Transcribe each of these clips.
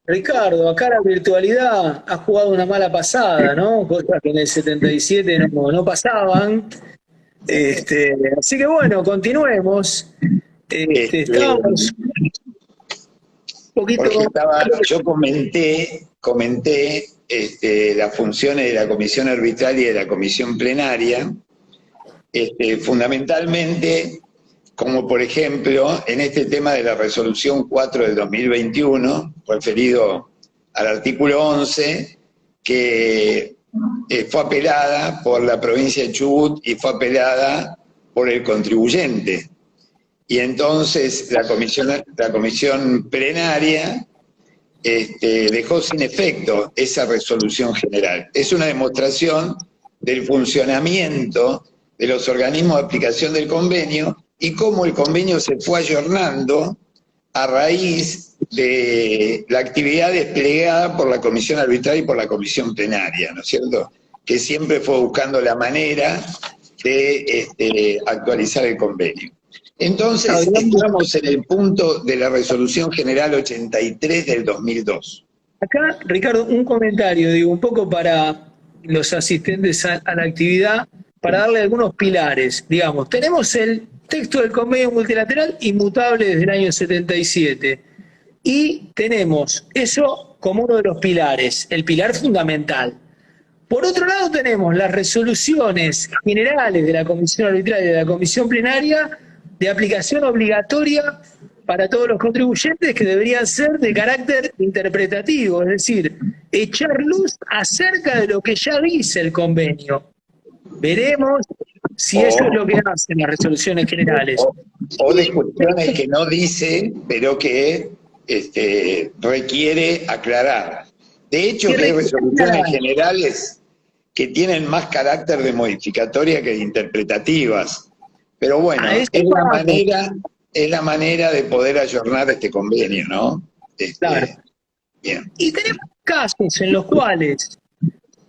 Ricardo, acá la virtualidad ha jugado una mala pasada, ¿no? Cosas que en el 77 no pasaban. Así que bueno, continuemos. Este, Estábamos un poquito. Porque yo comenté las funciones de la comisión arbitral y de la comisión plenaria, fundamentalmente, como por ejemplo en este tema de la resolución 4 del 2021, referido al artículo 11, que fue apelada por la provincia de Chubut y fue apelada por el contribuyente. Y entonces la comisión plenaria dejó sin efecto esa resolución general. Es una demostración del funcionamiento de los organismos de aplicación del convenio y cómo el convenio se fue ayornando a raíz de la actividad desplegada por la comisión arbitral y por la comisión plenaria, ¿no es cierto? Que siempre fue buscando la manera de actualizar el convenio. Entonces, estamos en el punto de la resolución general 83 del 2002. Acá, Ricardo, un comentario, digo, un poco para los asistentes a la actividad, para darle algunos pilares. Digamos, tenemos el texto del convenio multilateral inmutable desde el año 77 y tenemos eso como uno de los pilares, el pilar fundamental. Por otro lado tenemos las resoluciones generales de la Comisión Arbitral y de la Comisión Plenaria de aplicación obligatoria para todos los contribuyentes que deberían ser de carácter interpretativo, es decir, echar luz acerca de lo que ya dice el convenio. Veremos si eso es lo que hacen las resoluciones generales. O de cuestiones que no dice, pero que requiere aclarar. De hecho, que hay resoluciones generales que tienen más carácter de modificatoria que de interpretativas. Pero bueno, es la manera de poder ayornar este convenio, ¿no? Claro. Bien. Y tenemos casos en los cuales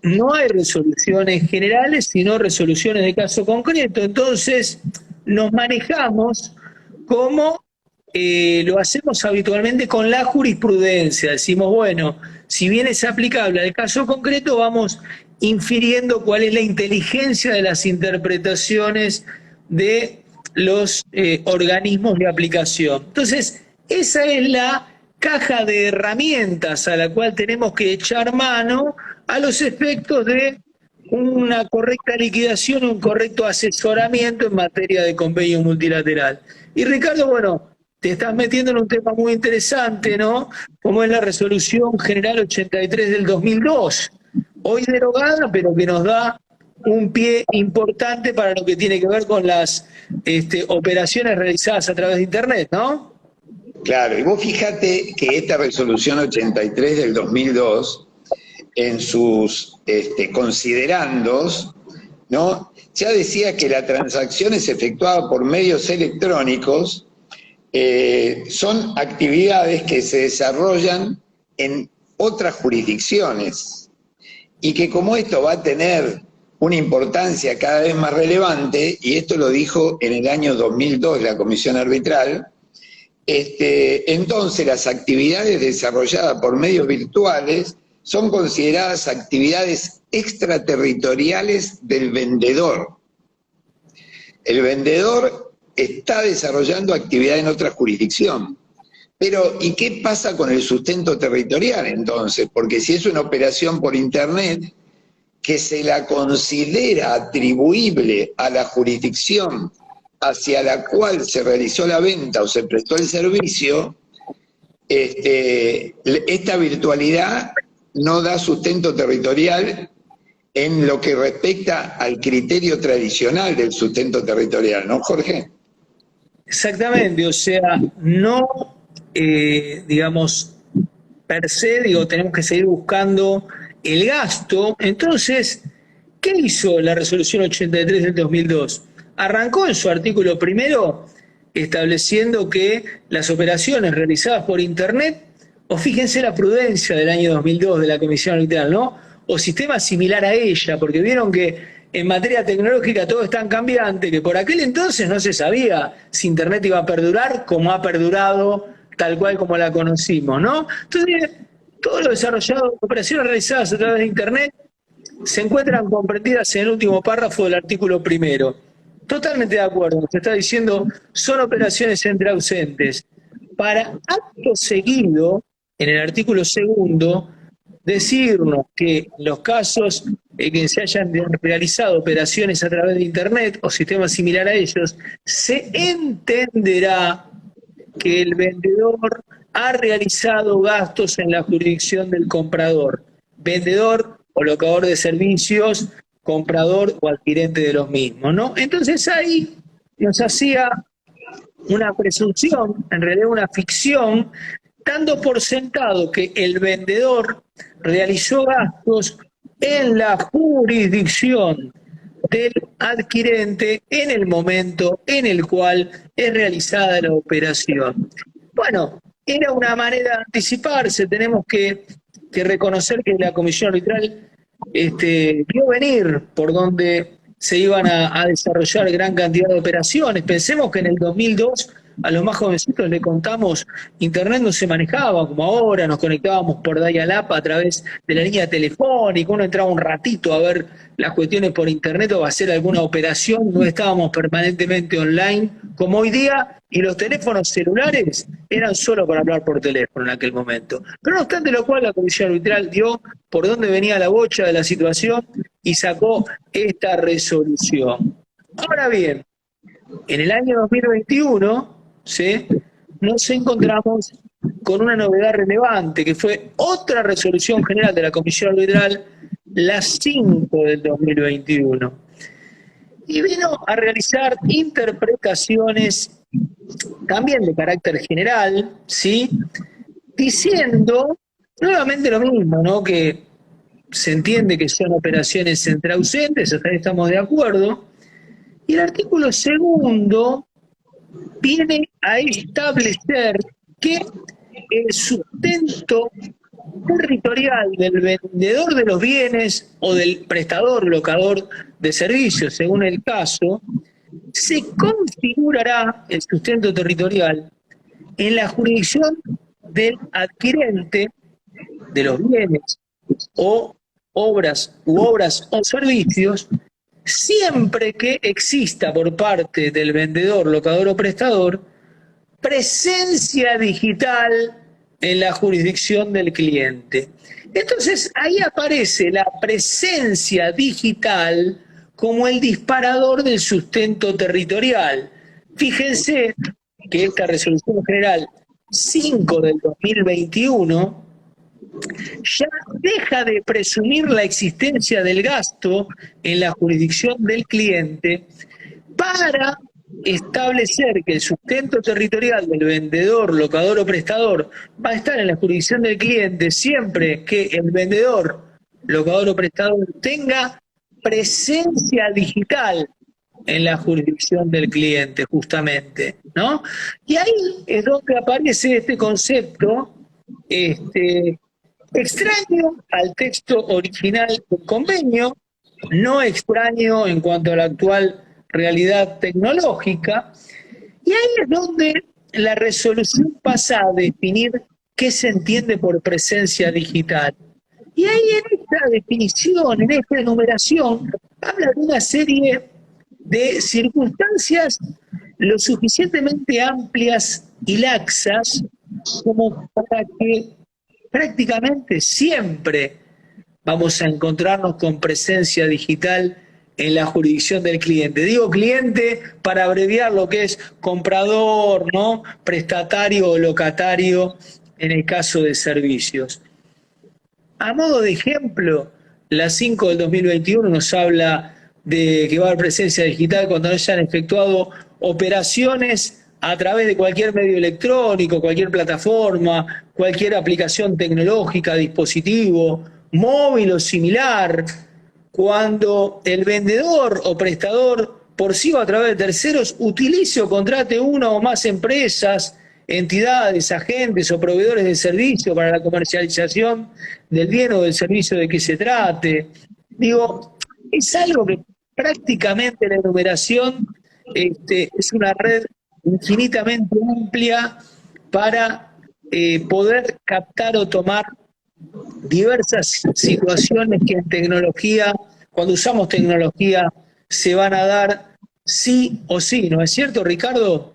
no hay resoluciones generales, sino resoluciones de caso concreto. Entonces, nos manejamos como lo hacemos habitualmente con la jurisprudencia. Decimos, bueno, si bien es aplicable al caso concreto, vamos infiriendo cuál es la inteligencia de las interpretaciones de los organismos de aplicación. Entonces, esa es la caja de herramientas a la cual tenemos que echar mano a los efectos de una correcta liquidación, un correcto asesoramiento en materia de convenio multilateral. Y Ricardo, bueno, te estás metiendo en un tema muy interesante, ¿no? Como es la resolución general 83 del 2002, hoy derogada, pero que nos da un pie importante para lo que tiene que ver con las operaciones realizadas a través de Internet, ¿no? Claro, y vos fíjate que esta resolución 83 del 2002, en sus considerandos, ¿no?, ya decía que la transacción es efectuada por medios electrónicos, son actividades que se desarrollan en otras jurisdicciones y que como esto va a tener una importancia cada vez más relevante, y esto lo dijo en el año 2002 la Comisión Arbitral, entonces las actividades desarrolladas por medios virtuales son consideradas actividades extraterritoriales del vendedor. El vendedor está desarrollando actividad en otra jurisdicción. Pero, ¿y qué pasa con el sustento territorial entonces? Porque si es una operación por Internet que se la considera atribuible a la jurisdicción hacia la cual se realizó la venta o se prestó el servicio, esta virtualidad no da sustento territorial en lo que respecta al criterio tradicional del sustento territorial, ¿no, Jorge? Exactamente, o sea, no, digamos, per se, digo, tenemos que seguir buscando el gasto. Entonces, ¿qué hizo la resolución 83 del 2002? Arrancó en su artículo primero estableciendo que las operaciones realizadas por Internet, o fíjense la prudencia del año 2002 de la Comisión Arbitral, ¿no?, o sistema similar a ella, porque vieron que en materia tecnológica todo es tan cambiante que por aquel entonces no se sabía si Internet iba a perdurar como ha perdurado, tal cual como la conocimos, ¿no? Entonces, Todo lo desarrollado, operaciones realizadas a través de Internet, se encuentran comprendidas en el último párrafo del artículo primero. Totalmente de acuerdo, se está diciendo, son operaciones entre ausentes. Para acto seguido, en el artículo segundo, decirnos que en los casos en que se hayan realizado operaciones a través de Internet o sistemas similar a ellos, se entenderá que el vendedor ha realizado gastos en la jurisdicción del comprador, vendedor o locador de servicios, comprador o adquirente de los mismos, ¿no? Entonces ahí nos hacía una presunción, en realidad una ficción, dando por sentado que el vendedor realizó gastos en la jurisdicción del adquirente en el momento en el cual es realizada la operación. Bueno, era una manera de anticiparse, tenemos que reconocer que la comisión arbitral vio venir por donde se iban a desarrollar gran cantidad de operaciones. Pensemos que en el 2002 a los más jovencitos le contamos, Internet no se manejaba como ahora, nos conectábamos por dial-up a través de la línea telefónica, uno entraba un ratito a ver las cuestiones por Internet o a hacer alguna operación, no estábamos permanentemente online como hoy día, y los teléfonos celulares eran solo para hablar por teléfono en aquel momento. Pero no obstante lo cual, la comisión arbitral dio por dónde venía la bocha de la situación y sacó esta resolución. Ahora bien, en el año 2021, ¿sí?, nos encontramos con una novedad relevante, que fue otra resolución general de la Comisión Arbitral, la 5 del 2021. Y vino a realizar interpretaciones también de carácter general, ¿sí?, diciendo nuevamente lo mismo, ¿no?, que se entiende que son operaciones entre ausentes, hasta ahí estamos de acuerdo. Y el artículo segundo viene a establecer que el sustento territorial del vendedor de los bienes o del prestador, locador de servicios, según el caso, se configurará el sustento territorial en la jurisdicción del adquirente de los bienes o obras o servicios, siempre que exista por parte del vendedor, locador o prestador presencia digital en la jurisdicción del cliente. Entonces ahí aparece la presencia digital como el disparador del sustento territorial. Fíjense que esta resolución general 5 del 2021 ya deja de presumir la existencia del gasto en la jurisdicción del cliente para establecer que el sustento territorial del vendedor, locador o prestador va a estar en la jurisdicción del cliente siempre que el vendedor, locador o prestador tenga presencia digital en la jurisdicción del cliente, justamente, ¿no? Y ahí es donde aparece este concepto extraño al texto original del convenio, no extraño en cuanto a la actual realidad tecnológica, y ahí es donde la resolución pasa a definir qué se entiende por presencia digital. Y ahí en esta definición, en esta enumeración, habla de una serie de circunstancias lo suficientemente amplias y laxas como para que prácticamente siempre vamos a encontrarnos con presencia digital en la jurisdicción del cliente. Digo cliente para abreviar lo que es comprador, ¿no?, prestatario o locatario en el caso de servicios. A modo de ejemplo, la 5 del 2021 nos habla de que va a haber presencia digital cuando hayan efectuado operaciones a través de cualquier medio electrónico, cualquier plataforma, cualquier aplicación tecnológica, dispositivo, móvil o similar, cuando el vendedor o prestador por sí o a través de terceros utilice o contrate una o más empresas, entidades, agentes o proveedores de servicio para la comercialización del bien o del servicio de que se trate. Digo, es algo que prácticamente la enumeración es una red infinitamente amplia para poder captar o tomar diversas situaciones que en tecnología, cuando usamos tecnología, se van a dar sí o sí, ¿no es cierto, Ricardo?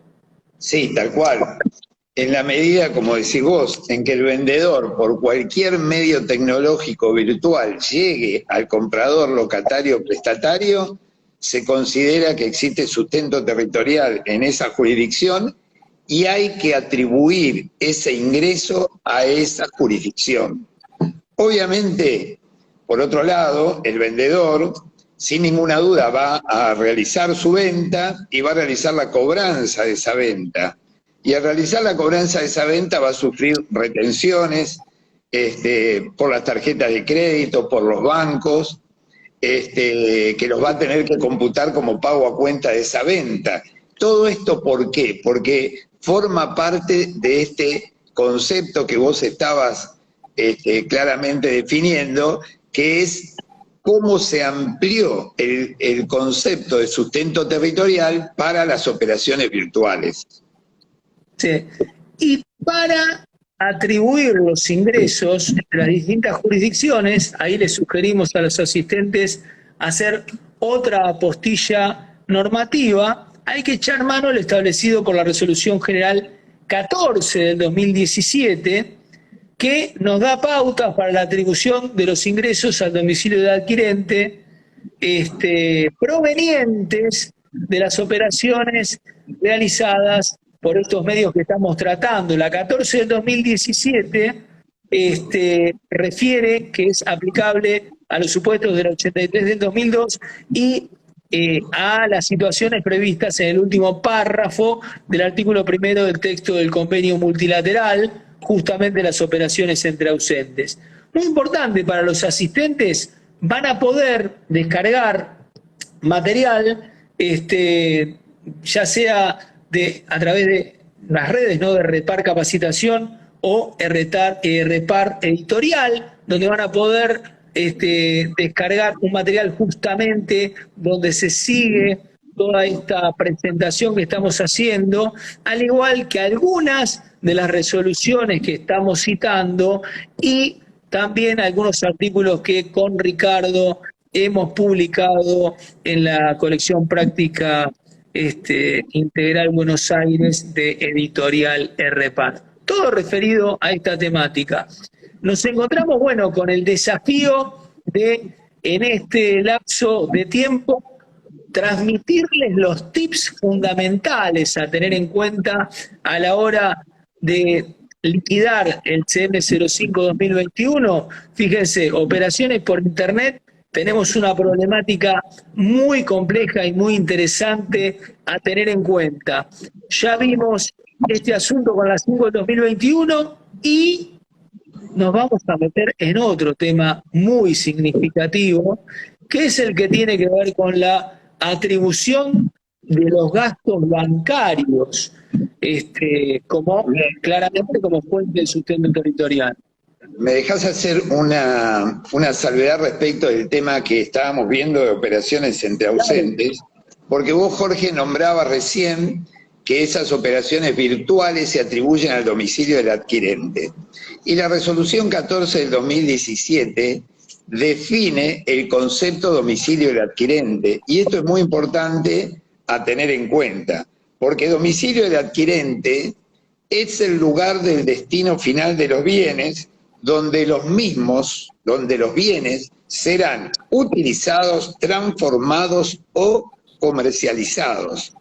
Sí, tal cual. En la medida, como decís vos, en que el vendedor, por cualquier medio tecnológico virtual, llegue al comprador locatario o prestatario, se considera que existe sustento territorial en esa jurisdicción y hay que atribuir ese ingreso a esa jurisdicción. Obviamente, por otro lado, el vendedor, sin ninguna duda, va a realizar su venta y va a realizar la cobranza de esa venta. Y al realizar la cobranza de esa venta va a sufrir retenciones por las tarjetas de crédito, por los bancos, que los va a tener que computar como pago a cuenta de esa venta. ¿Todo esto por qué? Porque forma parte de este concepto que vos estabas claramente definiendo, que es cómo se amplió el concepto de sustento territorial para las operaciones virtuales. Sí. Y para atribuir los ingresos entre las distintas jurisdicciones, ahí les sugerimos a los asistentes hacer otra apostilla normativa, hay que echar mano al establecido por la Resolución General 14 del 2017, que nos da pautas para la atribución de los ingresos al domicilio del adquirente provenientes de las operaciones realizadas por estos medios que estamos tratando. La 14 del 2017 refiere que es aplicable a los supuestos del 83 del 2002 y a las situaciones previstas en el último párrafo del artículo primero del texto del convenio multilateral, justamente las operaciones entre ausentes. Muy importante para los asistentes, van a poder descargar material, ya sea a través de las redes, ¿no?, de Repar Capacitación o Repar Editorial, donde van a poder descargar un material justamente donde se sigue toda esta presentación que estamos haciendo, al igual que algunas de las resoluciones que estamos citando y también algunos artículos que con Ricardo hemos publicado en la colección práctica Integral Buenos Aires de Editorial RPAR. Todo referido a esta temática. Nos encontramos, bueno, con el desafío de, en este lapso de tiempo, transmitirles los tips fundamentales a tener en cuenta a la hora de liquidar el CM05 2021. Fíjense, operaciones por Internet, tenemos una problemática muy compleja y muy interesante a tener en cuenta. Ya vimos este asunto con la 5 del 2021 y nos vamos a meter en otro tema muy significativo, que es el que tiene que ver con la atribución de los gastos bancarios, claramente como fuente de sustento territorial. ¿Me dejás hacer una salvedad respecto del tema que estábamos viendo de operaciones entre ausentes? Porque vos, Jorge, nombrabas recién que esas operaciones virtuales se atribuyen al domicilio del adquirente. Y la resolución 14 del 2017 define el concepto domicilio del adquirente. Y esto es muy importante a tener en cuenta, porque domicilio del adquirente es el lugar del destino final de los bienes, donde los bienes serán utilizados, transformados o comercializados.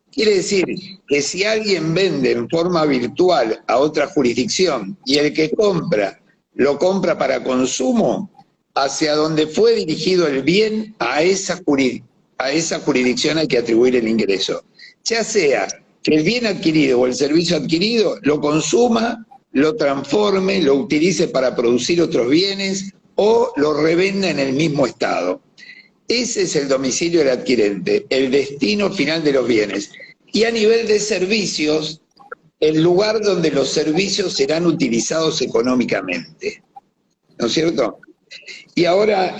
Quiere decir que si alguien vende en forma virtual a otra jurisdicción y el que compra lo compra para consumo, hacia donde fue dirigido el bien, a esa jurisdicción hay que atribuir el ingreso. Ya sea que el bien adquirido o el servicio adquirido lo consuma, lo transforme, lo utilice para producir otros bienes o lo revenda en el mismo estado. Ese es el domicilio del adquirente, el destino final de los bienes. Y a nivel de servicios, el lugar donde los servicios serán utilizados económicamente. ¿No es cierto? Y ahora,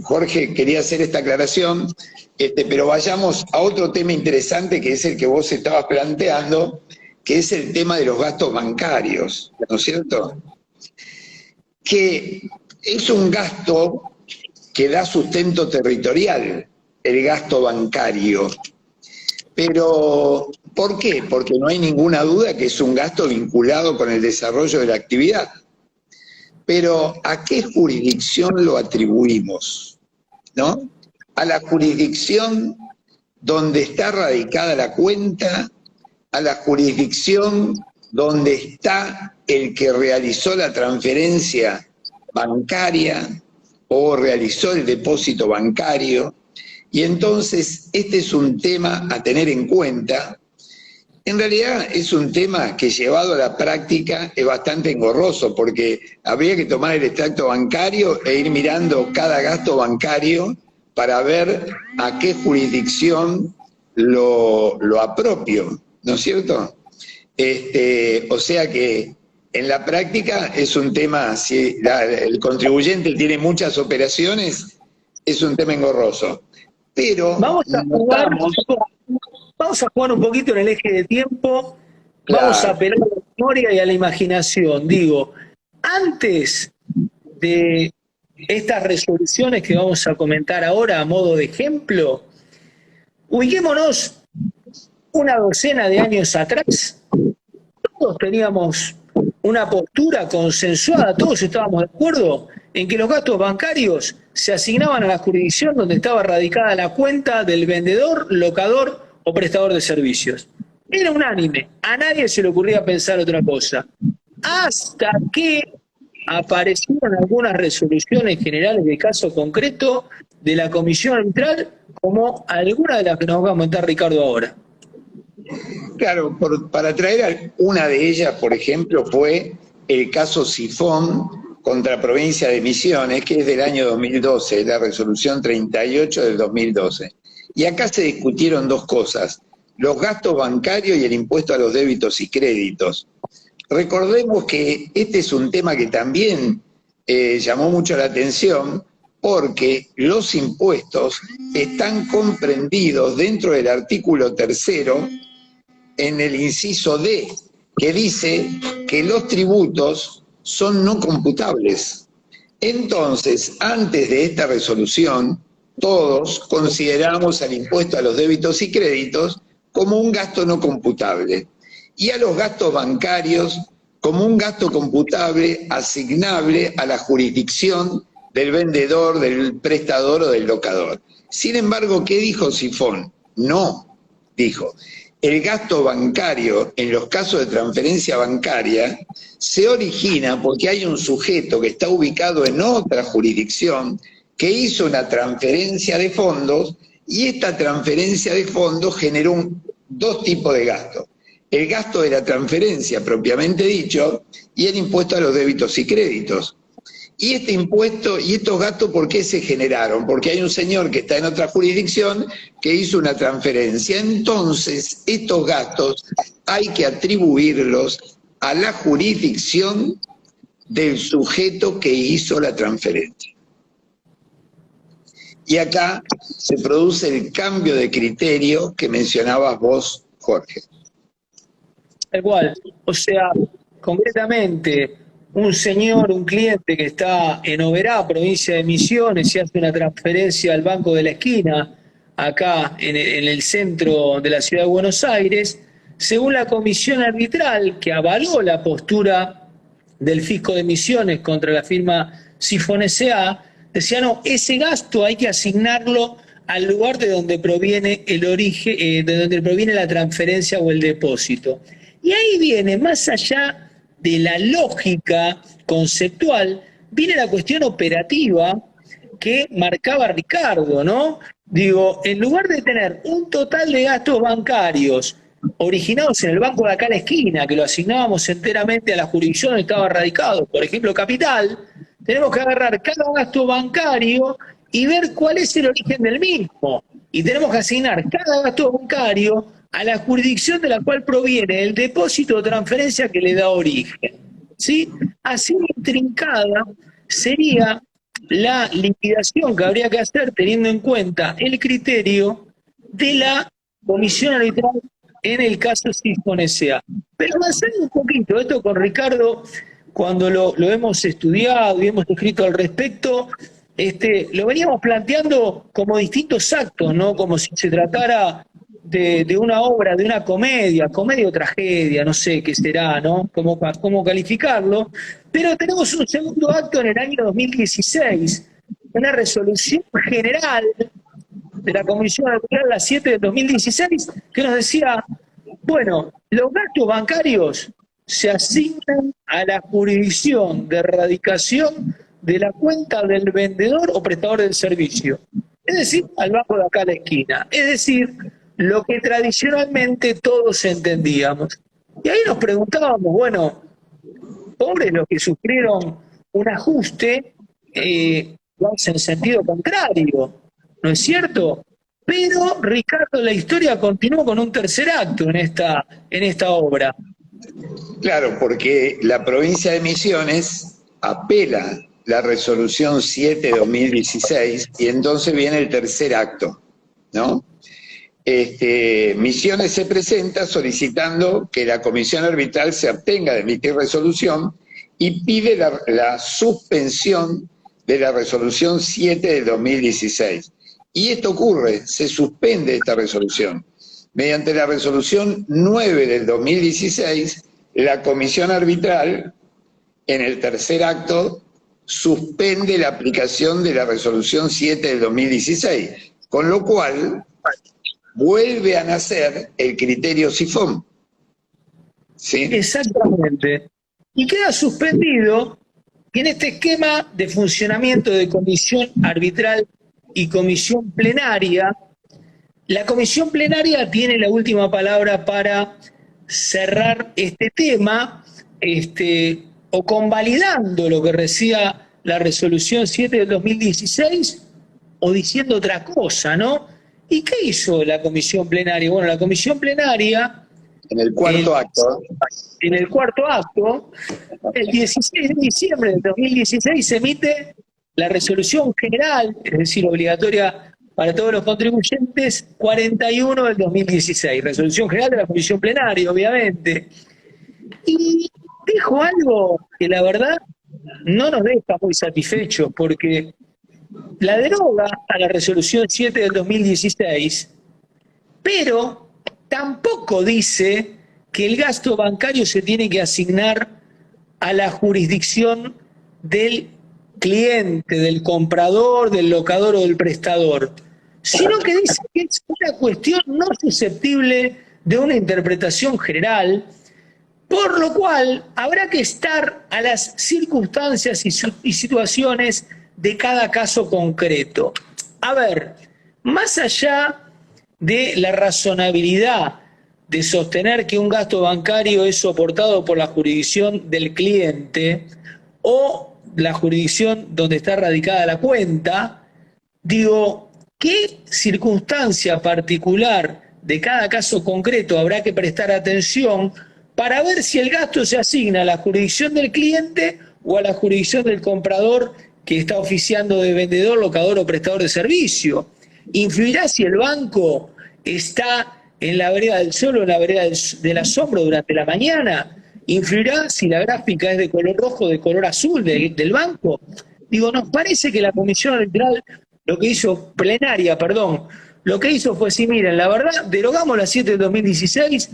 Jorge, quería hacer esta aclaración, pero vayamos a otro tema interesante que es el que vos estabas planteando, que es el tema de los gastos bancarios, ¿no es cierto? que es un gasto que da sustento territorial, el gasto bancario. Pero, ¿por qué? Porque no hay ninguna duda que es un gasto vinculado con el desarrollo de la actividad. Pero, ¿a qué jurisdicción lo atribuimos? ¿No? A la jurisdicción donde está radicada la cuenta, a la jurisdicción donde está el que realizó la transferencia bancaria o realizó el depósito bancario. Y entonces este es un tema a tener en cuenta. En realidad es un tema que llevado a la práctica es bastante engorroso, porque habría que tomar el extracto bancario e ir mirando cada gasto bancario para ver a qué jurisdicción lo apropio, ¿no es cierto? O sea que en la práctica es un tema, si el contribuyente tiene muchas operaciones, es un tema engorroso. Pero vamos a jugar un poquito en el eje de tiempo, claro, vamos a apelar a la memoria y a la imaginación. Digo, antes de estas resoluciones que vamos a comentar ahora a modo de ejemplo, ubiquémonos una docena de años atrás. Todos teníamos una postura consensuada, todos estábamos de acuerdo en que los gastos bancarios se asignaban a la jurisdicción donde estaba radicada la cuenta del vendedor, locador o prestador de servicios. Era unánime, a nadie se le ocurría pensar otra cosa. Hasta que aparecieron algunas resoluciones generales de caso concreto de la Comisión Arbitral, como alguna de las que nos va a comentar Ricardo ahora. Claro, para traer una de ellas, por ejemplo, fue el caso Sifón contra Provincia de Misiones, que es del año 2012, la resolución 38 del 2012. Y acá se discutieron dos cosas, los gastos bancarios y el impuesto a los débitos y créditos. Recordemos que este es un tema que también llamó mucho la atención, porque los impuestos están comprendidos dentro del artículo 3º en el inciso D, que dice que los tributos son no computables. Entonces, antes de esta resolución, todos consideramos al impuesto a los débitos y créditos como un gasto no computable y a los gastos bancarios como un gasto computable asignable a la jurisdicción del vendedor, del prestador o del locador. Sin embargo, ¿qué dijo Sifón? No, dijo, el gasto bancario en los casos de transferencia bancaria se origina porque hay un sujeto que está ubicado en otra jurisdicción que hizo una transferencia de fondos y esta transferencia de fondos generó dos tipos de gastos. El gasto de la transferencia propiamente dicho y el impuesto a los débitos y créditos. Y este impuesto y estos gastos, ¿por qué se generaron? Porque hay un señor que está en otra jurisdicción que hizo una transferencia. Entonces, estos gastos hay que atribuirlos a la jurisdicción del sujeto que hizo la transferencia. Y acá se produce el cambio de criterio que mencionabas vos, Jorge. Igual, o sea, concretamente, un señor, un cliente que está en Oberá, provincia de Misiones, y hace una transferencia al banco de la esquina, acá en el centro de la ciudad de Buenos Aires, según la comisión arbitral que avaló la postura del fisco de Misiones contra la firma Sifón S.A., decía, no, ese gasto hay que asignarlo al lugar de donde proviene el origen, de donde proviene la transferencia o el depósito. Y ahí viene, más allá de la lógica conceptual, viene la cuestión operativa que marcaba Ricardo, ¿no? Digo, en lugar de tener un total de gastos bancarios originados en el banco de acá a la esquina, que lo asignábamos enteramente a la jurisdicción donde estaba radicado, por ejemplo, Capital, tenemos que agarrar cada gasto bancario y ver cuál es el origen del mismo. Y tenemos que asignar cada gasto bancario a la jurisdicción de la cual proviene el depósito o transferencia que le da origen. ¿Sí? Así intrincada sería la liquidación que habría que hacer teniendo en cuenta el criterio de la comisión arbitral en el caso Sifón S.A. Pero avanzando un poquito, esto con Ricardo, cuando lo hemos estudiado y hemos escrito al respecto, lo veníamos planteando como distintos actos, ¿no? Como si se tratara de una obra, de una comedia o tragedia, no sé qué será, ¿no? Cómo calificarlo. Pero tenemos un segundo acto en el año 2016, una resolución general de la Comisión Arbitral, la 7 del 2016, que nos decía, bueno, los gastos bancarios se asignan a la jurisdicción de erradicación de la cuenta del vendedor o prestador del servicio, es decir, al banco de acá a la esquina, es decir, lo que tradicionalmente todos entendíamos. Y ahí nos preguntábamos, bueno, pobres los que sufrieron un ajuste, vamos en sentido contrario, ¿no es cierto? Pero, Ricardo, la historia continuó con un tercer acto en esta obra. Claro, porque la provincia de Misiones apela la resolución 7/2016 y entonces viene el tercer acto, ¿no? Misiones se presenta solicitando que la comisión arbitral se abstenga de emitir resolución y pide la suspensión de la resolución 7 de 2016. Y esto ocurre, se suspende esta resolución. Mediante la resolución 9 del 2016, la comisión arbitral, en el tercer acto, suspende la aplicación de la resolución 7 del 2016, con lo cual vuelve a nacer el criterio sifón. ¿Sí? Exactamente. Y queda suspendido en este esquema de funcionamiento de comisión arbitral y comisión plenaria. La comisión plenaria tiene la última palabra para cerrar este tema, o convalidando lo que decía la resolución 7 del 2016, o diciendo otra cosa, ¿no? ¿Y qué hizo la comisión plenaria? Bueno, la comisión plenaria... En el cuarto acto. En el cuarto acto, el 16 de diciembre del 2016 se emite la resolución general, es decir, obligatoria para todos los contribuyentes, 41 del 2016, resolución general de la comisión plenaria, obviamente. Y dijo algo que la verdad no nos deja muy satisfechos, porque la deroga a la resolución 7 del 2016, pero tampoco dice que el gasto bancario se tiene que asignar a la jurisdicción del cliente, del comprador, del locador o del prestador, sino que dice que es una cuestión no susceptible de una interpretación general, por lo cual habrá que estar a las circunstancias y situaciones de cada caso concreto. A ver, más allá de la razonabilidad de sostener que un gasto bancario es soportado por la jurisdicción del cliente o la jurisdicción donde está radicada la cuenta, digo, ¿qué circunstancia particular de cada caso concreto habrá que prestar atención para ver si el gasto se asigna a la jurisdicción del cliente o a la jurisdicción del comprador que está oficiando de vendedor, locador o prestador de servicio? ¿Influirá si el banco está en la vereda del sol o en la vereda del asombro durante la mañana? ¿Influirá si la gráfica es de color rojo o de color azul del banco? Digo, nos parece que la comisión arbitral, lo que hizo lo que hizo fue, sí, miren, la verdad, derogamos la 7 del 2016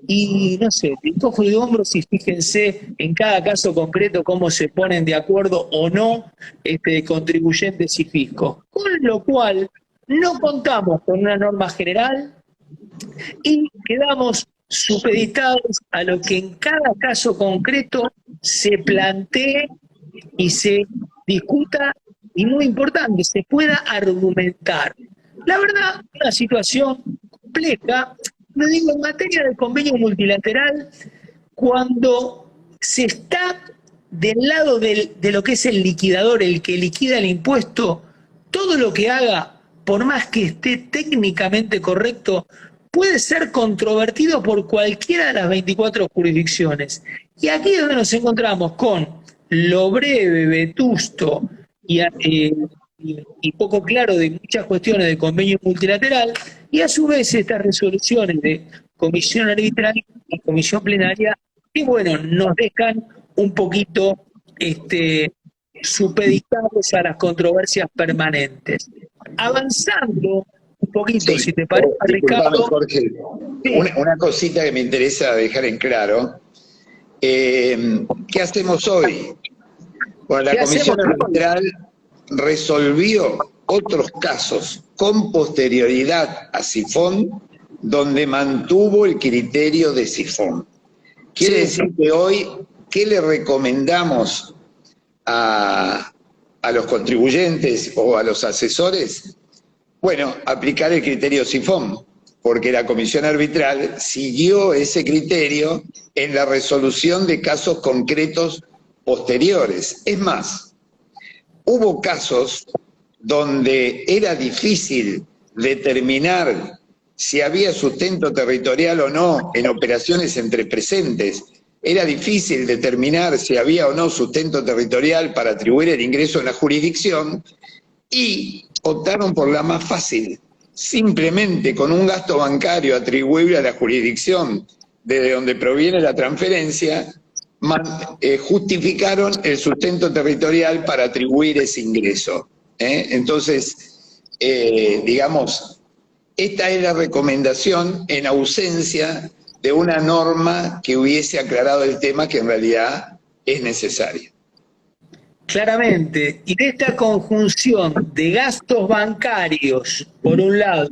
y, no sé, cojo de hombros y fíjense en cada caso concreto cómo se ponen de acuerdo o no contribuyentes y fiscos. Con lo cual, no contamos con una norma general y quedamos supeditados a lo que en cada caso concreto se plantee y se discuta, y muy importante, se pueda argumentar. La verdad, una situación compleja, lo digo, en materia de convenio multilateral, cuando se está del lado de lo que es el liquidador, el que liquida el impuesto, todo lo que haga, por más que esté técnicamente correcto, puede ser controvertido por cualquiera de las 24 jurisdicciones. Y aquí es donde nos encontramos con lo breve, vetusto y poco claro de muchas cuestiones de convenio multilateral, y a su vez estas resoluciones de comisión arbitral y comisión plenaria, que bueno, nos dejan un poquito supeditados a las controversias permanentes. Avanzando un poquito, Sí, si te parece, disculpame, Ricardo. Jorge. Sí. Una cosita que me interesa dejar en claro. ¿Qué hacemos hoy? Bueno, la ¿Qué hacemos Comisión hoy? Arbitral resolvió otros casos con posterioridad a Sifón, donde mantuvo el criterio de Sifón. Quiere Sí. decir que hoy, ¿qué le recomendamos a los contribuyentes o a los asesores? Bueno, aplicar el criterio Sifón, porque la Comisión Arbitral siguió ese criterio en la resolución de casos concretos posteriores. Es más, hubo casos donde era difícil determinar si había sustento territorial o no en operaciones entre presentes. Era difícil determinar si había o no sustento territorial para atribuir el ingreso en la jurisdicción y optaron por la más fácil. Simplemente con un gasto bancario atribuible a la jurisdicción desde donde proviene la transferencia, justificaron el sustento territorial para atribuir ese ingreso. Entonces, digamos, esta es la recomendación en ausencia de una norma que hubiese aclarado el tema que en realidad es necesaria. Claramente, y de esta conjunción de gastos bancarios, por un lado,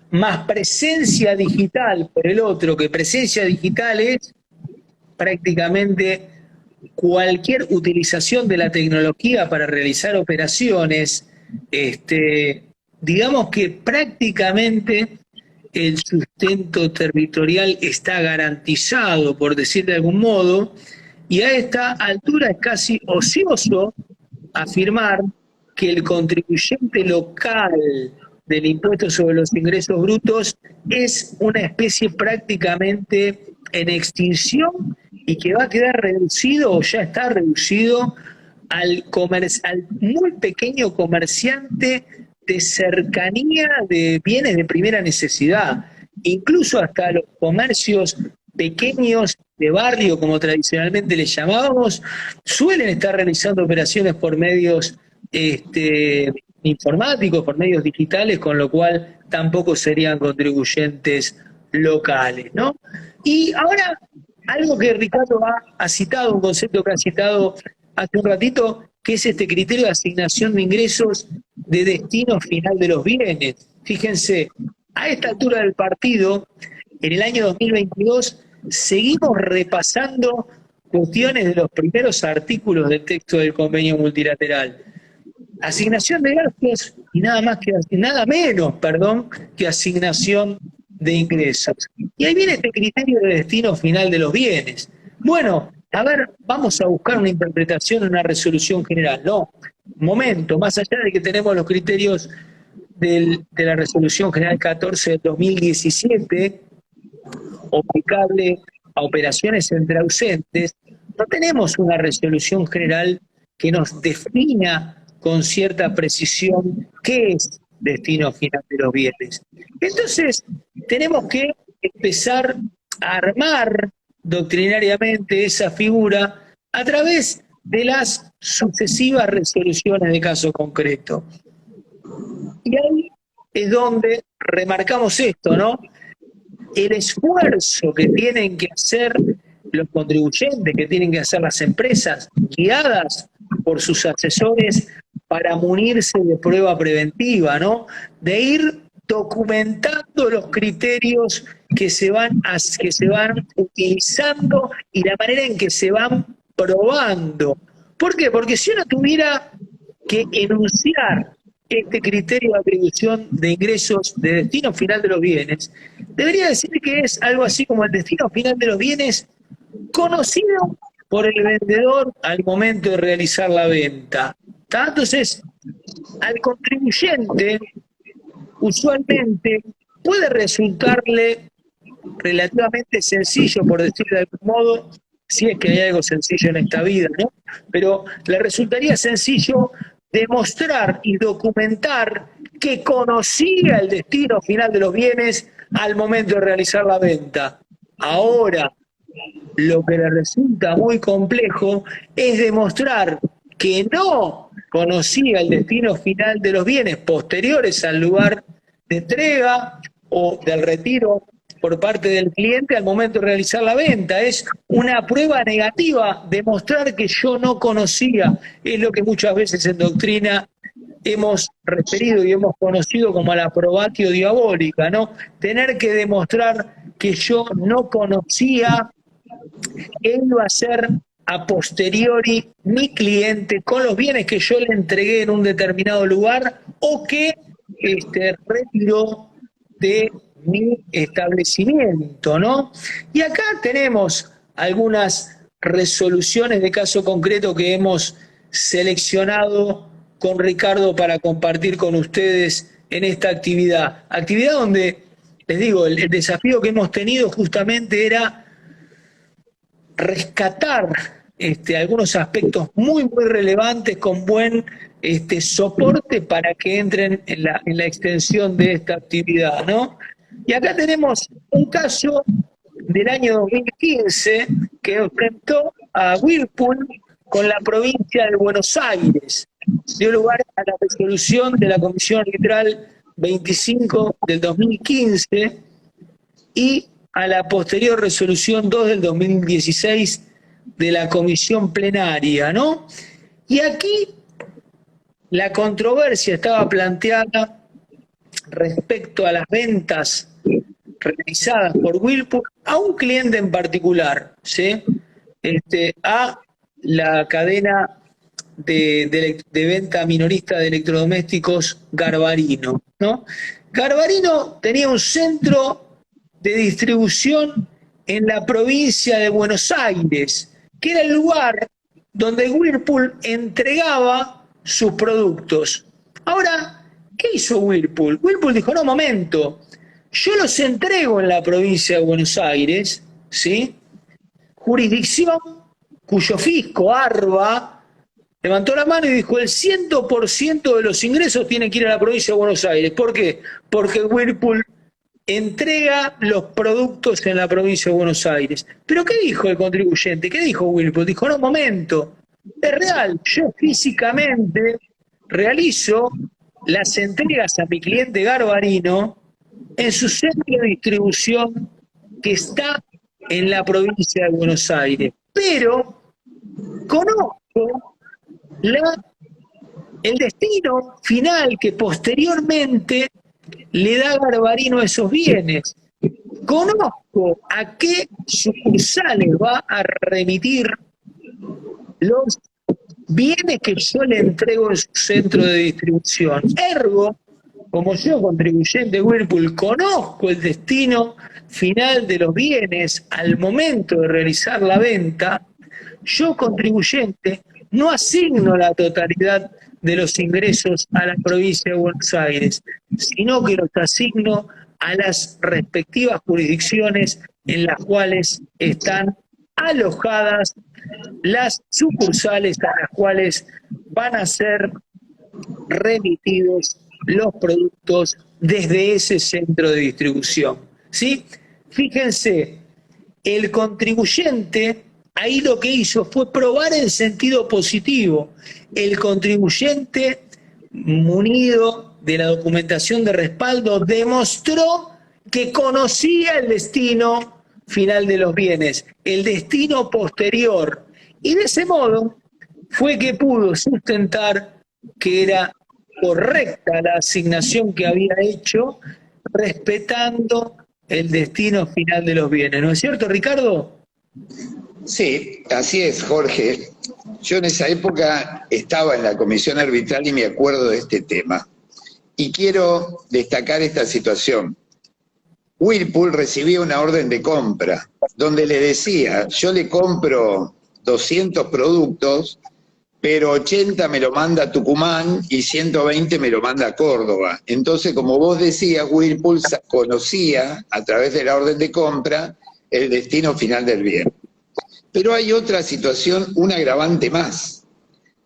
más presencia digital por el otro, que presencia digital es prácticamente cualquier utilización de la tecnología para realizar operaciones, digamos que prácticamente el sustento territorial está garantizado, por decir de algún modo, y a esta altura es casi ocioso afirmar que el contribuyente local del impuesto sobre los ingresos brutos es una especie prácticamente en extinción y que va a quedar reducido o ya está reducido al muy pequeño comerciante de cercanía de bienes de primera necesidad, incluso hasta los comercios pequeños de barrio, como tradicionalmente les llamábamos, suelen estar realizando operaciones por medios informáticos, por medios digitales, con lo cual tampoco serían contribuyentes locales, ¿no? Y ahora, algo que Ricardo ha citado, un concepto que ha citado hace un ratito, que es este criterio de asignación de ingresos de destino final de los bienes. Fíjense, a esta altura del partido, en el año 2022, seguimos repasando cuestiones de los primeros artículos del texto del convenio multilateral. Asignación de gastos y nada menos, que asignación de ingresos. Y ahí viene este criterio de destino final de los bienes. Bueno, a ver, vamos a buscar una interpretación, una resolución general. No, momento, más allá de que tenemos los criterios de la resolución general 14 del 2017, aplicable a operaciones entre ausentes, no tenemos una resolución general que nos defina con cierta precisión qué es destino final de los bienes. Entonces, tenemos que empezar a armar doctrinariamente esa figura a través de las sucesivas resoluciones de caso concreto. Y ahí es donde remarcamos esto, ¿no? El esfuerzo que tienen que hacer los contribuyentes, que tienen que hacer las empresas, guiadas por sus asesores para munirse de prueba preventiva, ¿no? De ir documentando los criterios que se van utilizando y la manera en que se van probando. ¿Por qué? Porque si uno tuviera que enunciar este criterio de atribución de ingresos de destino final de los bienes, debería decir que es algo así como el destino final de los bienes conocido por el vendedor al momento de realizar la venta. Entonces, al contribuyente, usualmente, puede resultarle relativamente sencillo, por decirlo de algún modo, si es que hay algo sencillo en esta vida, ¿no? Pero le resultaría sencillo demostrar y documentar que conocía el destino final de los bienes al momento de realizar la venta. Ahora, lo que le resulta muy complejo es demostrar que no conocía el destino final de los bienes posteriores al lugar de entrega o del retiro por parte del cliente al momento de realizar la venta. Es una prueba negativa, demostrar que yo no conocía, es lo que muchas veces en doctrina hemos referido y hemos conocido como la probatio diabólica, ¿no? Tener que demostrar que yo no conocía qué iba a ser a posteriori mi cliente con los bienes que yo le entregué en un determinado lugar o que retiró de mi establecimiento, ¿no? Y acá tenemos algunas resoluciones de caso concreto que hemos seleccionado con Ricardo para compartir con ustedes en esta actividad. Actividad donde, les digo, el desafío que hemos tenido justamente era rescatar algunos aspectos muy relevantes con buen soporte para que entren en la extensión de esta actividad, ¿no? Y acá tenemos un caso del año 2015 que enfrentó a Whirlpool con la provincia de Buenos Aires. Dio lugar a la resolución de la Comisión Arbitral 25 del 2015 y a la posterior resolución 2 del 2016 de la comisión plenaria, ¿no? Y aquí la controversia estaba planteada respecto a las ventas realizadas por Whirlpool a un cliente en particular, ¿sí? A la cadena de venta minorista de electrodomésticos Garbarino, ¿no? Garbarino tenía un centro de distribución en la provincia de Buenos Aires, que era el lugar donde Whirlpool entregaba sus productos. Ahora, ¿qué hizo Whirlpool? Whirlpool dijo, no, momento, yo los entrego en la provincia de Buenos Aires, ¿sí? Jurisdicción cuyo fisco, ARBA, levantó la mano y dijo, el 100% de los ingresos tienen que ir a la provincia de Buenos Aires. ¿Por qué? Porque Whirlpool entrega los productos en la provincia de Buenos Aires. ¿Pero qué dijo el contribuyente? ¿Qué dijo Whirlpool? Dijo, no, momento, es real, yo físicamente realizo las entregas a mi cliente Garbarino en su centro de distribución que está en la provincia de Buenos Aires. Pero conozco el destino final que posteriormente le da Garbarino esos bienes. Conozco a qué sucursales va a remitir los bienes que yo le entrego en su centro de distribución. Ergo, como yo, contribuyente Whirlpool, conozco el destino final de los bienes al momento de realizar la venta, yo, contribuyente, no asigno la totalidad de los ingresos a la provincia de Buenos Aires, sino que los asigno a las respectivas jurisdicciones en las cuales están alojadas las sucursales a las cuales van a ser remitidos los productos desde ese centro de distribución. ¿Sí? Fíjense, el contribuyente ahí lo que hizo fue probar en sentido positivo. El contribuyente, munido de la documentación de respaldo, demostró que conocía el destino final de los bienes, el destino posterior. Y de ese modo fue que pudo sustentar que era correcta la asignación que había hecho, respetando el destino final de los bienes. ¿No es cierto, Ricardo? Sí, así es, Jorge. Yo en esa época estaba en la comisión arbitral y me acuerdo de este tema. Y quiero destacar esta situación. Whirlpool recibía una orden de compra donde le decía, yo le compro 200 productos, pero 80 me lo manda Tucumán y 120 me lo manda Córdoba. Entonces, como vos decías, Whirlpool conocía a través de la orden de compra el destino final del bien. Pero hay otra situación, un agravante más.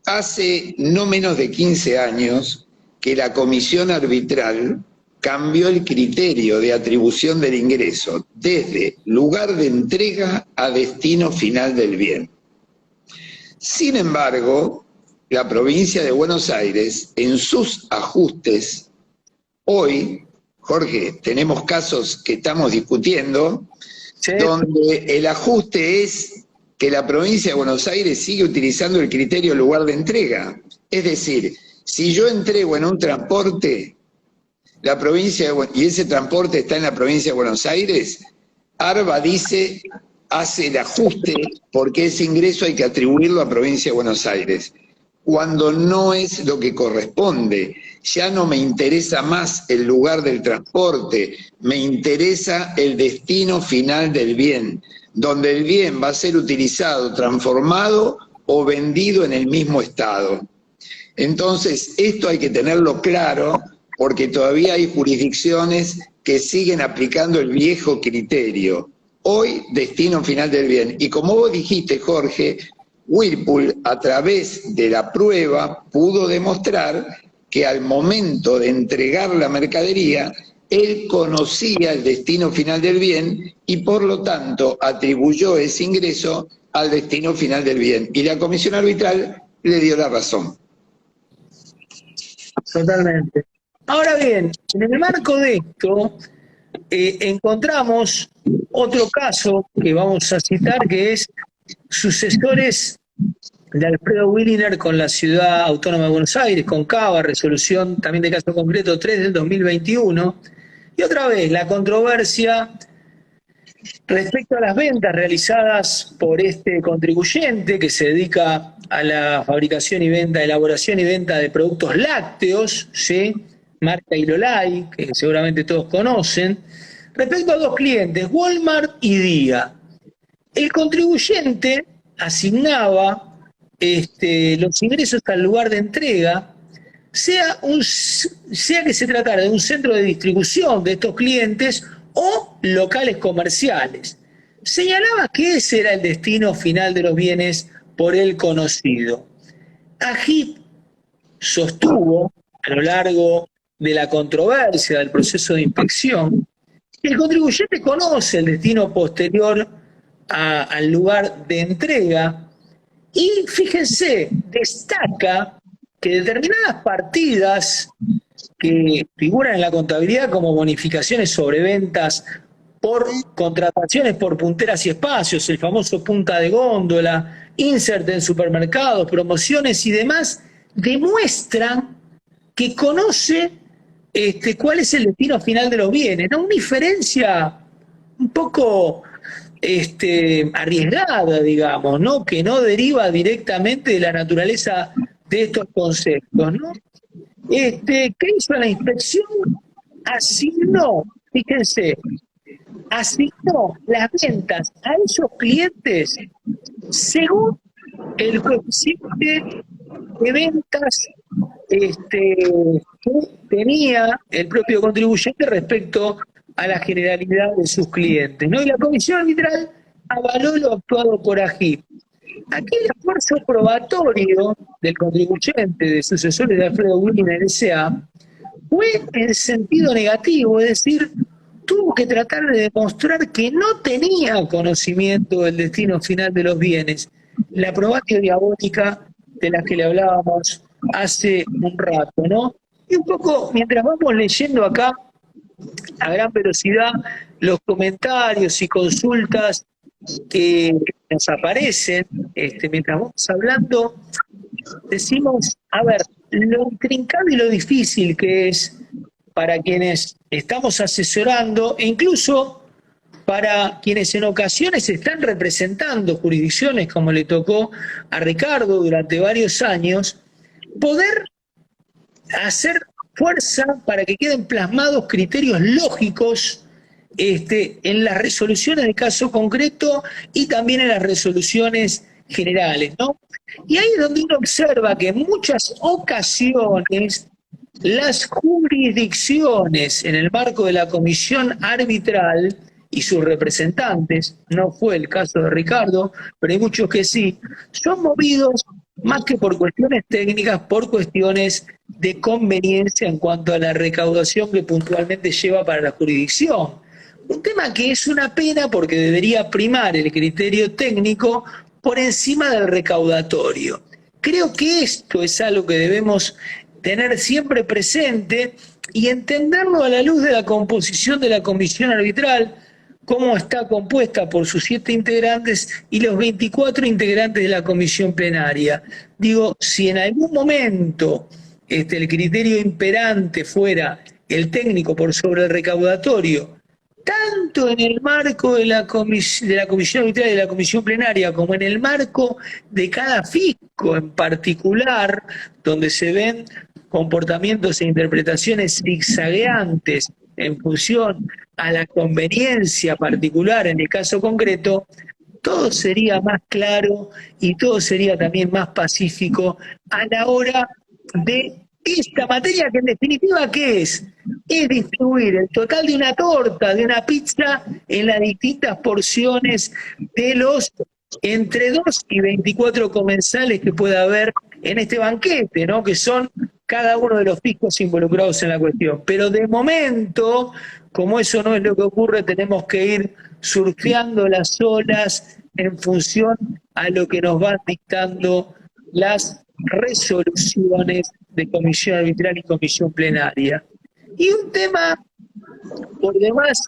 Hace no menos de 15 años que la comisión arbitral cambió el criterio de atribución del ingreso desde lugar de entrega a destino final del bien. Sin embargo, la provincia de Buenos Aires, en sus ajustes, hoy, Jorge, tenemos casos que estamos discutiendo, sí, donde el ajuste es que la provincia de Buenos Aires sigue utilizando el criterio lugar de entrega. Es decir, si yo entrego en un transporte, la provincia y ese transporte está en la provincia de Buenos Aires, ARBA dice, hace el ajuste porque ese ingreso hay que atribuirlo a provincia de Buenos Aires. Cuando no es lo que corresponde, ya no me interesa más el lugar del transporte, me interesa el destino final del bien, donde el bien va a ser utilizado, transformado o vendido en el mismo estado. Entonces, esto hay que tenerlo claro, porque todavía hay jurisdicciones que siguen aplicando el viejo criterio. Hoy, destino final del bien. Y como vos dijiste, Jorge, Whirlpool, a través de la prueba, pudo demostrar que al momento de entregar la mercadería, él conocía el destino final del bien y por lo tanto atribuyó ese ingreso al destino final del bien. Y la comisión arbitral le dio la razón. Totalmente. Ahora bien, en el marco de esto, encontramos otro caso que vamos a citar, que es sucesores de Alfredo Williner con la Ciudad Autónoma de Buenos Aires, con Cava, resolución también de caso concreto 3 del 2021, y otra vez la controversia respecto a las ventas realizadas por este contribuyente que se dedica a la fabricación y venta, elaboración y venta de productos lácteos, ¿sí? Marca Ilolai, que seguramente todos conocen, respecto a dos clientes, Walmart y Día. El contribuyente asignaba los ingresos al lugar de entrega, sea que se tratara de un centro de distribución de estos clientes o locales comerciales. Señalaba que ese era el destino final de los bienes por él conocido. AGIP sostuvo a lo largo de la controversia del proceso de inspección que el contribuyente conoce el destino posterior al lugar de entrega y, fíjense, destaca que determinadas partidas que figuran en la contabilidad como bonificaciones sobre ventas por contrataciones por punteras y espacios, el famoso punta de góndola, insert en supermercados, promociones y demás, demuestran que conoce cuál es el destino final de los bienes, ¿no? Una diferencia un poco arriesgada, digamos, ¿no? Que no deriva directamente de la naturaleza de estos conceptos, ¿no? ¿Qué hizo la inspección? Asignó, fíjense, asignó las ventas a esos clientes según el coeficiente de ventas que tenía el propio contribuyente respecto a la generalidad de sus clientes, ¿no? Y la comisión arbitral avaló lo actuado por AGIP. Aquí el esfuerzo probatorio del contribuyente, de sucesores de Alfredo Williner S.A., fue en sentido negativo, es decir, tuvo que tratar de demostrar que no tenía conocimiento del destino final de los bienes, la probatio diabólica de la que le hablábamos hace un rato, ¿no? Y un poco, mientras vamos leyendo acá a gran velocidad los comentarios y consultas que nos aparecen mientras vamos hablando, decimos, a ver, lo intrincado y lo difícil que es para quienes estamos asesorando e incluso para quienes en ocasiones están representando jurisdicciones como le tocó a Ricardo durante varios años, poder hacer fuerza para que queden plasmados criterios lógicos en las resoluciones de caso concreto y también en las resoluciones generales, ¿no? Y ahí es donde uno observa que en muchas ocasiones las jurisdicciones en el marco de la comisión arbitral y sus representantes, no fue el caso de Ricardo, pero hay muchos que sí, son movidos más que por cuestiones técnicas, por cuestiones de conveniencia en cuanto a la recaudación que puntualmente lleva para la jurisdicción. Un tema que es una pena porque debería primar el criterio técnico por encima del recaudatorio. Creo que esto es algo que debemos tener siempre presente y entenderlo a la luz de la composición de la comisión arbitral, cómo está compuesta por sus 7 integrantes y los 24 integrantes de la comisión plenaria. Digo, si en algún momento el criterio imperante fuera el técnico por sobre el recaudatorio, tanto en el marco de la comisión arbitral y de la comisión plenaria, como en el marco de cada fisco en particular, donde se ven comportamientos e interpretaciones zigzagueantes en función a la conveniencia particular en el caso concreto, todo sería más claro y todo sería también más pacífico a la hora de esta materia, que en definitiva, ¿qué es? Es distribuir el total de una torta, de una pizza, en las distintas porciones de los entre 2 y 24 comensales que pueda haber en este banquete, ¿no? Que son cada uno de los fiscos involucrados en la cuestión. Pero de momento, como eso no es lo que ocurre, tenemos que ir surfeando las olas en función a lo que nos van dictando las resoluciones de comisión arbitral y comisión plenaria. Y un tema, por demás,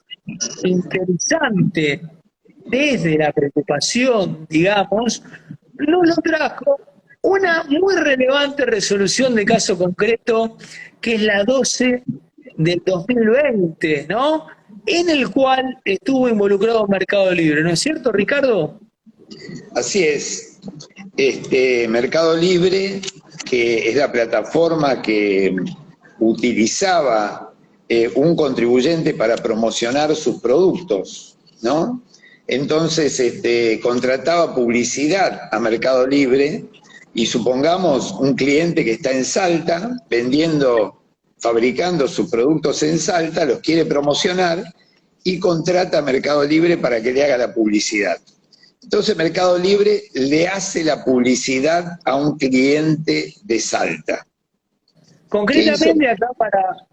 interesante desde la preocupación, digamos, nos lo trajo una muy relevante resolución de caso concreto, que es la 12 del 2020, ¿no? En el cual estuvo involucrado Mercado Libre, ¿no es cierto, Ricardo? Así es. Mercado Libre, que es la plataforma que utilizaba un contribuyente para promocionar sus productos, ¿no? Entonces contrataba publicidad a Mercado Libre, y supongamos un cliente que está en Salta fabricando sus productos en Salta, los quiere promocionar y contrata a Mercado Libre para que le haga la publicidad. Entonces Mercado Libre le hace la publicidad a un cliente de Salta. Concretamente, acá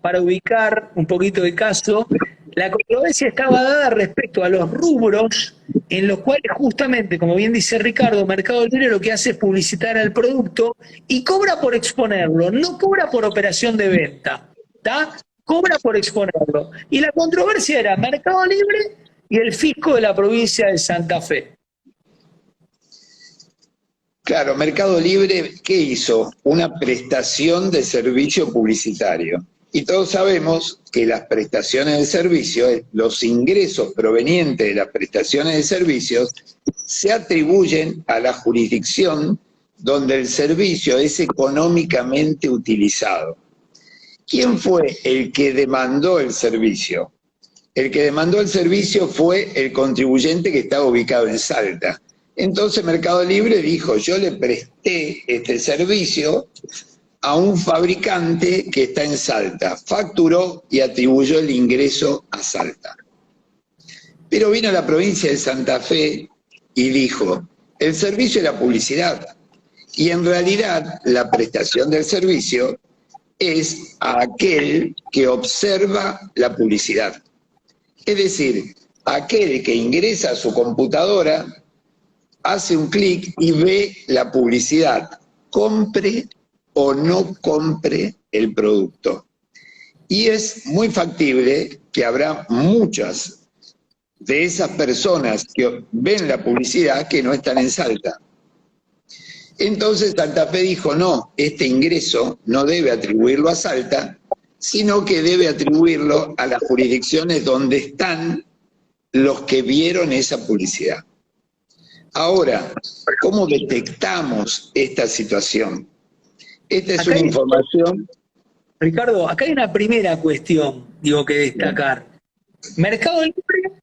para ubicar un poquito el caso, la controversia estaba dada respecto a los rubros en los cuales justamente, como bien dice Ricardo, Mercado Libre lo que hace es publicitar al producto y cobra por exponerlo, no cobra por operación de venta, ¿está? Cobra por exponerlo. Y la controversia era Mercado Libre y el fisco de la provincia de Santa Fe. Claro, Mercado Libre, ¿qué hizo? Una prestación de servicio publicitario. Y todos sabemos que las prestaciones de servicio, los ingresos provenientes de las prestaciones de servicios, se atribuyen a la jurisdicción donde el servicio es económicamente utilizado. ¿Quién fue el que demandó el servicio? El que demandó el servicio fue el contribuyente que estaba ubicado en Salta. Entonces Mercado Libre dijo, yo le presté este servicio a un fabricante que está en Salta, facturó y atribuyó el ingreso a Salta. Pero vino la provincia de Santa Fe y dijo, el servicio era publicidad, y en realidad la prestación del servicio es a aquel que observa la publicidad. Es decir, aquel que ingresa a su computadora, hace un clic y ve la publicidad, compre o no compre el producto. Y es muy factible que habrá muchas de esas personas que ven la publicidad que no están en Salta. Entonces Santa Fe dijo, no, este ingreso no debe atribuirlo a Salta, sino que debe atribuirlo a las jurisdicciones donde están los que vieron esa publicidad. Ahora, ¿cómo detectamos esta situación? Esta es una información... Ricardo, acá hay una primera cuestión, que destacar. Mercado Libre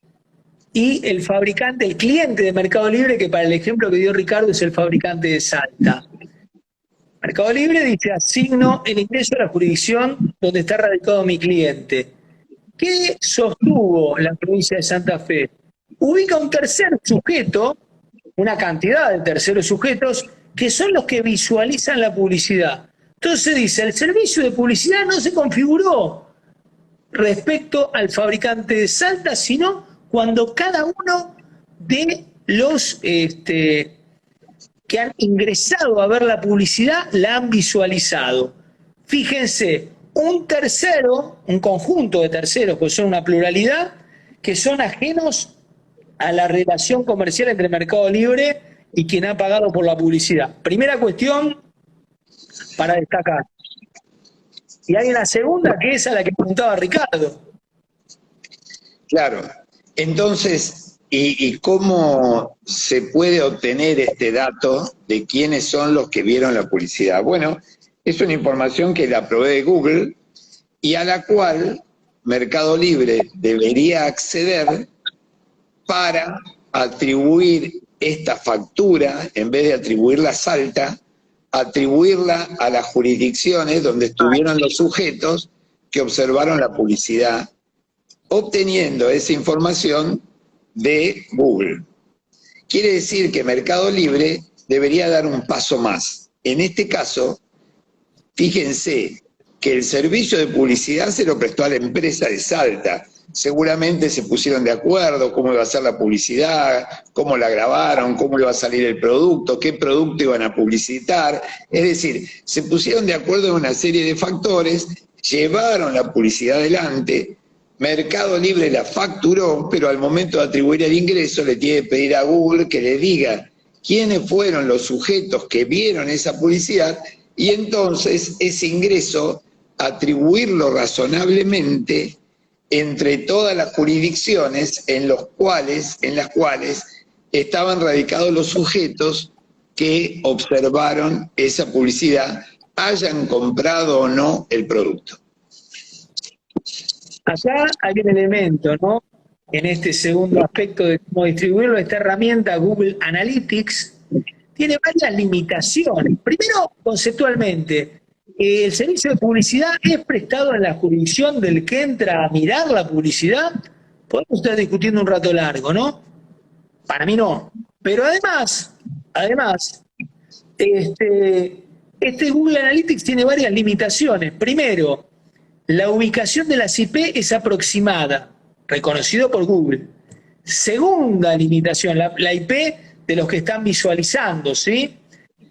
y el fabricante, el cliente de Mercado Libre, que para el ejemplo que dio Ricardo es el fabricante de Salta. Mercado Libre dice, asigno el ingreso a la jurisdicción donde está radicado mi cliente. ¿Qué sostuvo la provincia de Santa Fe? Ubica un tercer sujeto, una cantidad de terceros sujetos, que son los que visualizan la publicidad. Entonces dice, el servicio de publicidad no se configuró respecto al fabricante de Salta, sino cuando cada uno de los que han ingresado a ver la publicidad la han visualizado. Fíjense, un tercero, un conjunto de terceros, pues son una pluralidad, que son ajenos a la relación comercial entre Mercado Libre y quien ha pagado por la publicidad. Primera cuestión para destacar. Y hay una segunda, que es a la que preguntaba Ricardo. Claro. Entonces, ¿y cómo se puede obtener este dato de quiénes son los que vieron la publicidad? Bueno, es una información que la provee Google y a la cual Mercado Libre debería acceder para atribuir esta factura, en vez de atribuirla a Salta, atribuirla a las jurisdicciones donde estuvieron los sujetos que observaron la publicidad, obteniendo esa información de Google. Quiere decir que Mercado Libre debería dar un paso más. En este caso, fíjense que el servicio de publicidad se lo prestó a la empresa de Salta. Seguramente se pusieron de acuerdo cómo iba a ser la publicidad, cómo la grabaron, cómo iba a salir el producto, qué producto iban a publicitar. Es decir, se pusieron de acuerdo en una serie de factores, llevaron la publicidad adelante, Mercado Libre la facturó, pero al momento de atribuir el ingreso le tiene que pedir a Google que le diga quiénes fueron los sujetos que vieron esa publicidad y entonces ese ingreso atribuirlo razonablemente entre todas las jurisdicciones en las cuales estaban radicados los sujetos que observaron esa publicidad, hayan comprado o no el producto. Acá hay un elemento, ¿no? En este segundo aspecto de cómo distribuirlo, esta herramienta Google Analytics tiene varias limitaciones. Primero, conceptualmente, el servicio de publicidad es prestado en la jurisdicción del que entra a mirar la publicidad. Podemos estar discutiendo un rato largo, ¿no? Para mí no. Pero además, este Google Analytics tiene varias limitaciones. Primero, la ubicación de las IP es aproximada, reconocido por Google. Segunda limitación, la IP de los que están visualizando, ¿sí?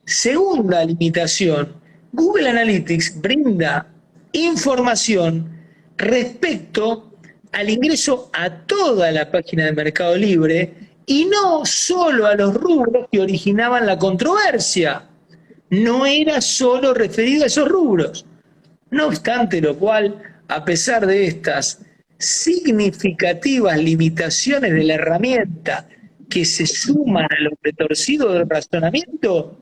Segunda limitación, Google Analytics brinda información respecto al ingreso a toda la página de Mercado Libre y no solo a los rubros que originaban la controversia. No era solo referido a esos rubros. No obstante lo cual, a pesar de estas significativas limitaciones de la herramienta que se suman a lo retorcido del razonamiento,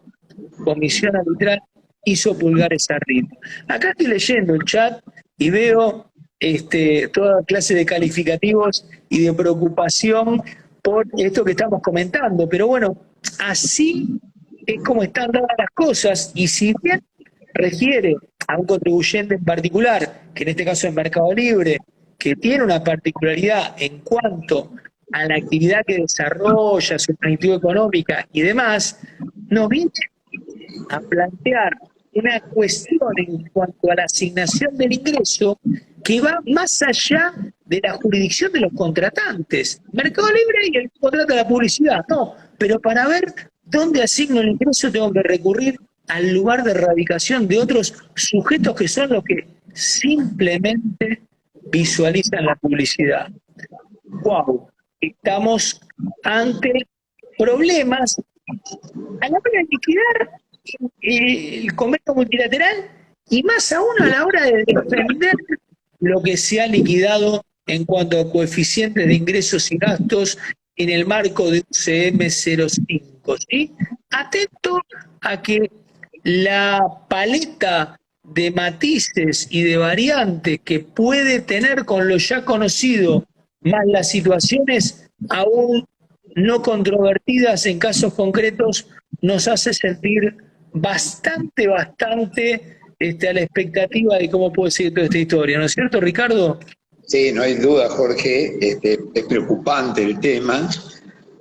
Comisión Arbitral hizo pulgares arriba. Acá estoy leyendo el chat y veo toda clase de calificativos y de preocupación por esto que estamos comentando, pero bueno, así es como están dadas las cosas, y si bien refiere a un contribuyente en particular, que en este caso es Mercado Libre, que tiene una particularidad en cuanto a la actividad que desarrolla, su planitud económica y demás, nos viene a plantear una cuestión en cuanto a la asignación del ingreso que va más allá de la jurisdicción de los contratantes. Mercado Libre y el que contrata la publicidad, no, pero para ver dónde asigno el ingreso tengo que recurrir al lugar de radicación de otros sujetos que son los que simplemente visualizan la publicidad. ¡Wow! Estamos ante problemas a la hora de liquidar el comercio multilateral y más aún a la hora de defender lo que se ha liquidado en cuanto a coeficientes de ingresos y gastos en el marco de UCM05. ¿Sí? Atento a que la paleta de matices y de variantes que puede tener con lo ya conocido, más las situaciones aún no controvertidas en casos concretos, nos hace sentir bastante a la expectativa de cómo puede seguir toda esta historia, ¿no es cierto, Ricardo? Sí, no hay duda, Jorge, es preocupante el tema,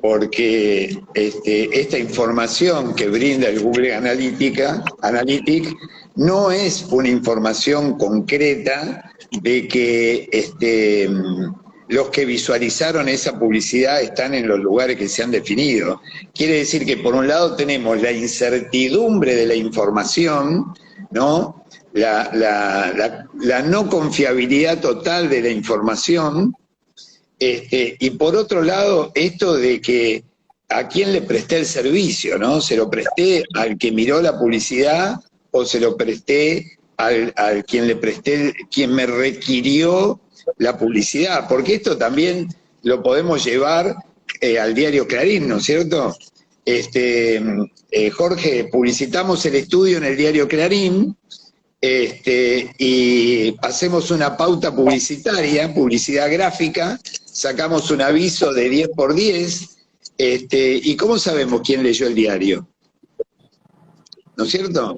porque esta información que brinda el Google Analytics no es una información concreta de que los que visualizaron esa publicidad están en los lugares que se han definido. Quiere decir que por un lado tenemos la incertidumbre de la información, ¿no? La no confiabilidad total de la información, y por otro lado esto de que a quién le presté el servicio, ¿no? ¿Se lo presté al que miró la publicidad o se lo presté al quien le presté, quien me requirió la publicidad? Porque esto también lo podemos llevar al diario Clarín, ¿no es cierto? Jorge, publicitamos el estudio en el diario Clarín, y hacemos una pauta publicitaria, publicidad gráfica, sacamos un aviso de 10 por 10, ¿y cómo sabemos quién leyó el diario? ¿No es cierto?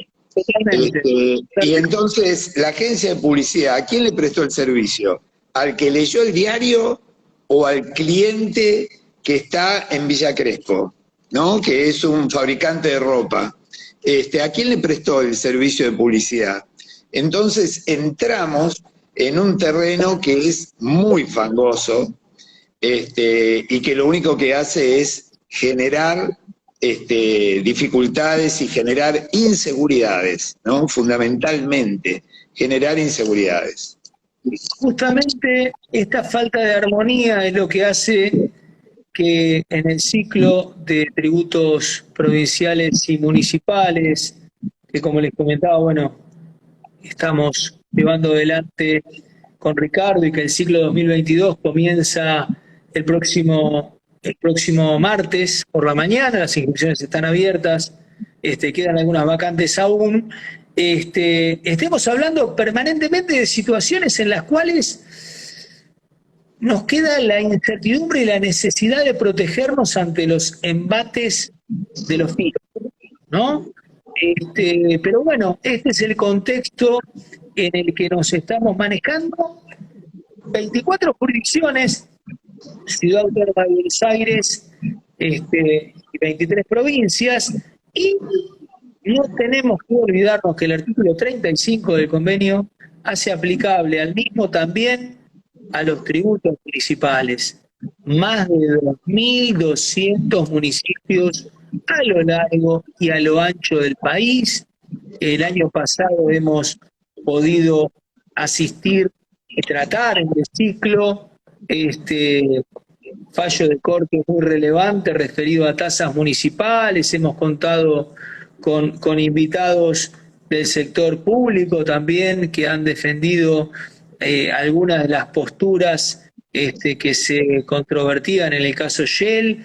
Y entonces, la agencia de publicidad, ¿a quién le prestó el servicio? ¿Al que leyó el diario o al cliente que está en Villa Crespo, ¿no? Que es un fabricante de ropa? ¿A quién le prestó el servicio de publicidad? Entonces entramos en un terreno que es muy fangoso, y que lo único que hace es generar dificultades y generar inseguridades, ¿no? Fundamentalmente, generar inseguridades. Justamente esta falta de armonía es lo que hace que en el ciclo de tributos provinciales y municipales, que como les comentaba, bueno, estamos llevando adelante con Ricardo y que el ciclo 2022 comienza el próximo martes por la mañana, las inscripciones están abiertas, quedan algunas vacantes aún. Estemos hablando permanentemente de situaciones en las cuales nos queda la incertidumbre y la necesidad de protegernos ante los embates de los virus, ¿no? Pero bueno, este es el contexto en el que nos estamos manejando. 24 jurisdicciones, Ciudad Autónoma de Buenos Aires, y 23 provincias, y no tenemos que olvidarnos que el artículo 35 del convenio hace aplicable al mismo también a los tributos municipales. Más de 2.200 municipios a lo largo y a lo ancho del país. El año pasado hemos podido asistir y tratar en el ciclo fallo de corte muy relevante referido a tasas municipales. Hemos contado con invitados del sector público también que han defendido algunas de las posturas que se controvertían en el caso Shell,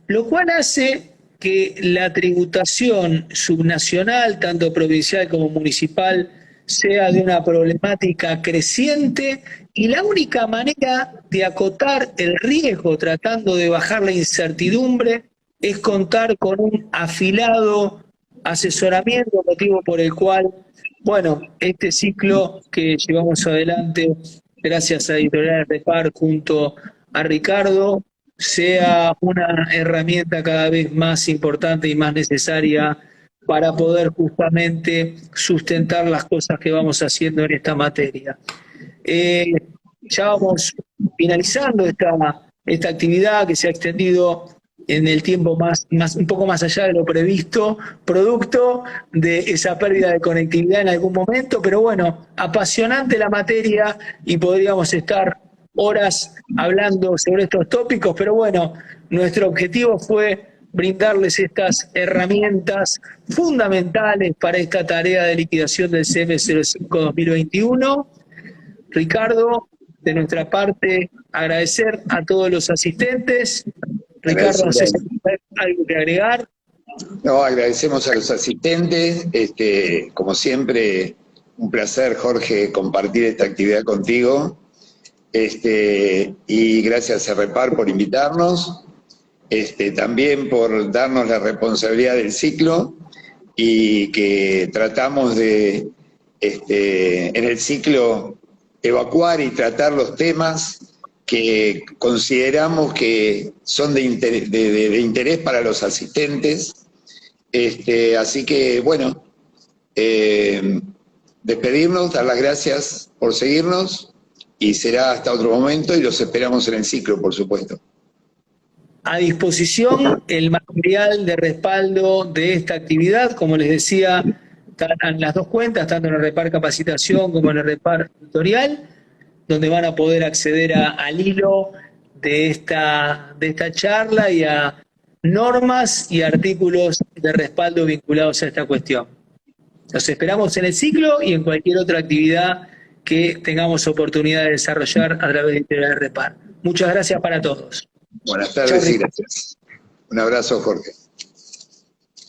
lo cual hace que la tributación subnacional, tanto provincial como municipal, sea de una problemática creciente, y la única manera de acotar el riesgo tratando de bajar la incertidumbre es contar con un afilado asesoramiento, motivo por el cual, bueno, este ciclo que llevamos adelante gracias a Editorial Repar junto a Ricardo sea una herramienta cada vez más importante y más necesaria para poder justamente sustentar las cosas que vamos haciendo en esta materia. Ya vamos finalizando esta actividad que se ha extendido en el tiempo un poco más allá de lo previsto, producto de esa pérdida de conectividad en algún momento, pero bueno, apasionante la materia y podríamos estar horas hablando sobre estos tópicos, pero bueno, nuestro objetivo fue brindarles estas herramientas fundamentales para esta tarea de liquidación del CM05-2021. Ricardo, de nuestra parte, agradecer a todos los asistentes. Ricardo, no sé si hay algo que agregar. No, agradecemos a los asistentes. Como siempre, un placer, Jorge, compartir esta actividad contigo. Y gracias a Repar por invitarnos. También por darnos la responsabilidad del ciclo, y que tratamos de, en el ciclo, evacuar y tratar los temas que consideramos que son de interés para los asistentes. Así que, bueno, despedirnos, dar las gracias por seguirnos y será hasta otro momento y los esperamos en el ciclo, por supuesto. A disposición el material de respaldo de esta actividad, como les decía, están las dos cuentas, tanto en el Repar Capacitación como en el Repar Tutorial, donde van a poder acceder al hilo de esta charla y a normas y artículos de respaldo vinculados a esta cuestión. Los esperamos en el ciclo y en cualquier otra actividad que tengamos oportunidad de desarrollar a través de Editorial Repar. Muchas gracias para todos. Buenas tardes y gracias. Un abrazo, Jorge.